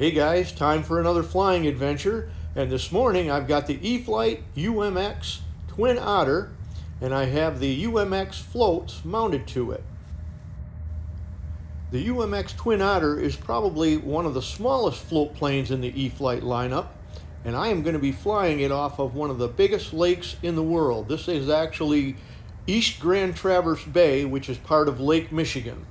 Hey guys, time for another flying adventure, and this morning I've got the E-flite UMX Twin Otter, and I have the UMX floats mounted to it. The UMX Twin Otter is probably one of the smallest float planes in the E-flite lineup, and I am going to be flying it off of one of the biggest lakes in the world. This is actually East Grand Traverse Bay, which is part of Lake Michigan.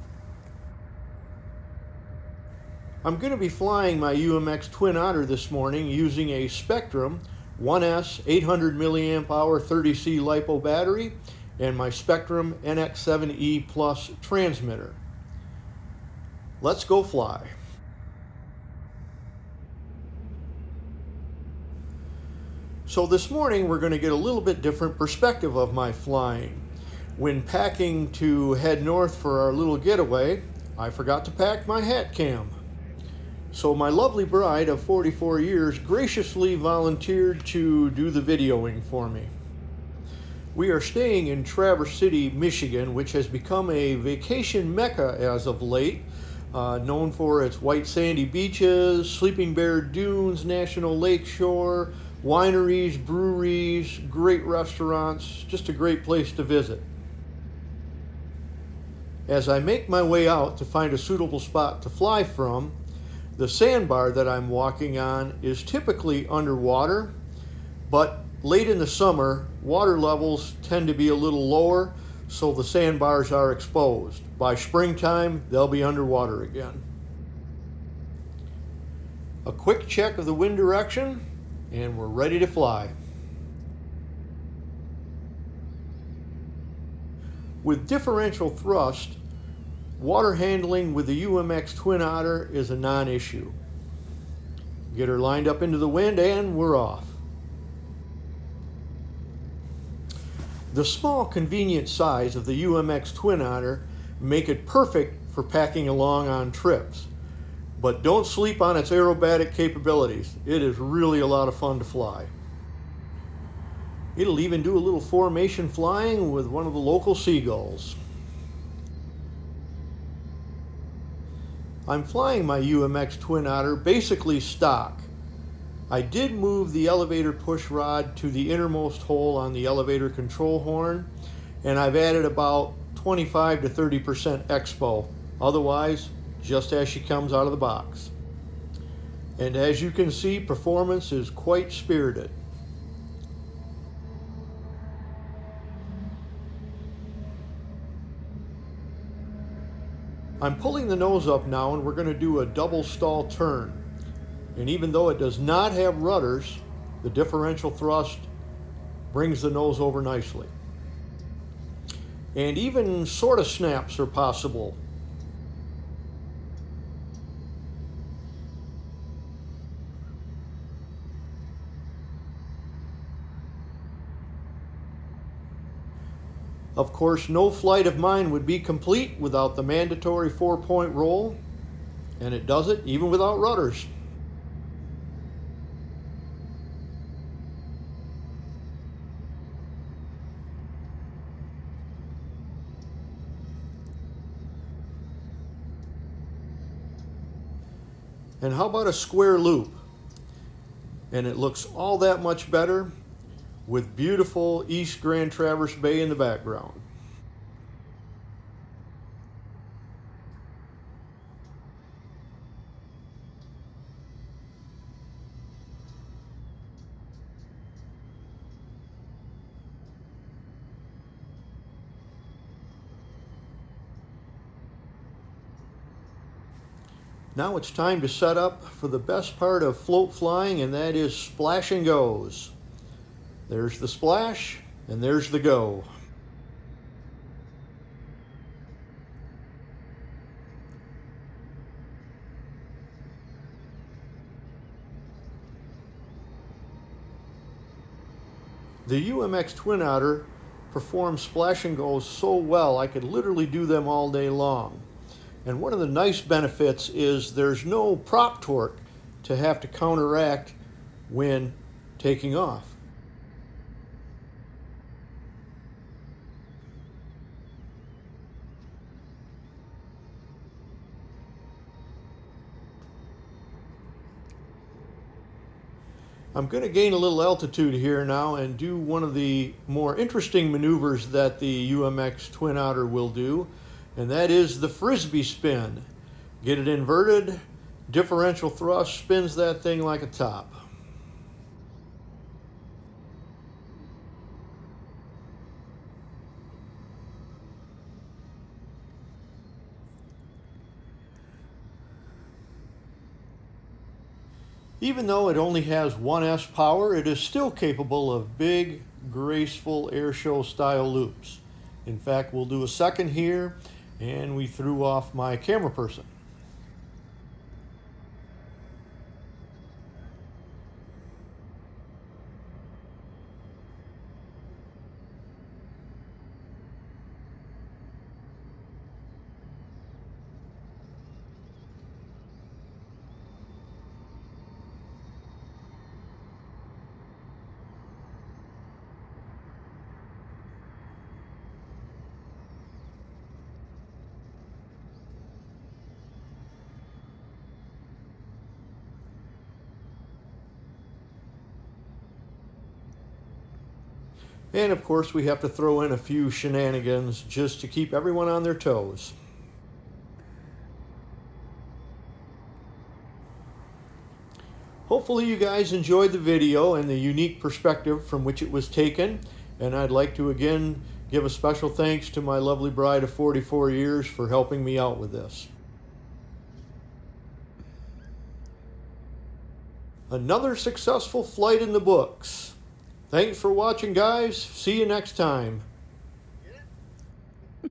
I'm going to be flying my UMX Twin Otter this morning using a Spectrum 1S 800 milliamp hour 30C LiPo battery and my Spectrum NX7E Plus transmitter. Let's go fly. So this morning we're going to get a little bit different perspective of my flying. When packing to head north for our little getaway, I forgot to pack my hat cam. So my lovely bride of 44 years graciously volunteered to do the videoing for me. We are staying in Traverse City, Michigan, which has become a vacation mecca as of late, known for its white sandy beaches, Sleeping Bear Dunes, National Lake Shore, wineries, breweries, great restaurants, just a great place to visit. As I make my way out to find a suitable spot to fly from, the sandbar that I'm walking on is typically underwater, but late in the summer, water levels tend to be a little lower, so the sandbars are exposed. By springtime, they'll be underwater again. A quick check of the wind direction, and we're ready to fly. With differential thrust, water handling with the UMX Twin Otter is a non-issue. Get her lined up into the wind and we're off. The small convenient size of the UMX Twin Otter make it perfect for packing along on trips. But don't sleep on its aerobatic capabilities. It is really a lot of fun to fly. It'll even do a little formation flying with one of the local seagulls. I'm flying my UMX Twin Otter basically stock. I did move the elevator push rod to the innermost hole on the elevator control horn, and I've added about 25 to 30% expo. Otherwise, just as she comes out of the box. And as you can see, performance is quite spirited. I'm pulling the nose up now, and we're going to do a double stall turn. And even though it does not have rudders, the differential thrust brings the nose over nicely. And even sort of snaps are possible. Of course, no flight of mine would be complete without the mandatory 4-point roll, and it does it even without rudders. And how about a square loop? And it looks all that much better with beautiful East Grand Traverse Bay in the background. Now it's time to set up for the best part of float flying, and that is splash and goes. There's the splash, and there's the go. The UMX Twin Otter performs splash and goes so well I could literally do them all day long. And one of the nice benefits is there's no prop torque to have to counteract when taking off. I'm going to gain a little altitude here now and do one of the more interesting maneuvers that the UMX Twin Otter will do, and that is the frisbee spin. Get it inverted, differential thrust spins that thing like a top. Even though it only has 1S power, it is still capable of big, graceful airshow style loops. In fact, we'll do a second here, and we threw off my camera person. And of course, we have to throw in a few shenanigans just to keep everyone on their toes. Hopefully you guys enjoyed the video and the unique perspective from which it was taken. And I'd like to again give a special thanks to my lovely bride of 44 years for helping me out with this. Another successful flight in the books. Thanks for watching, guys. See you next time.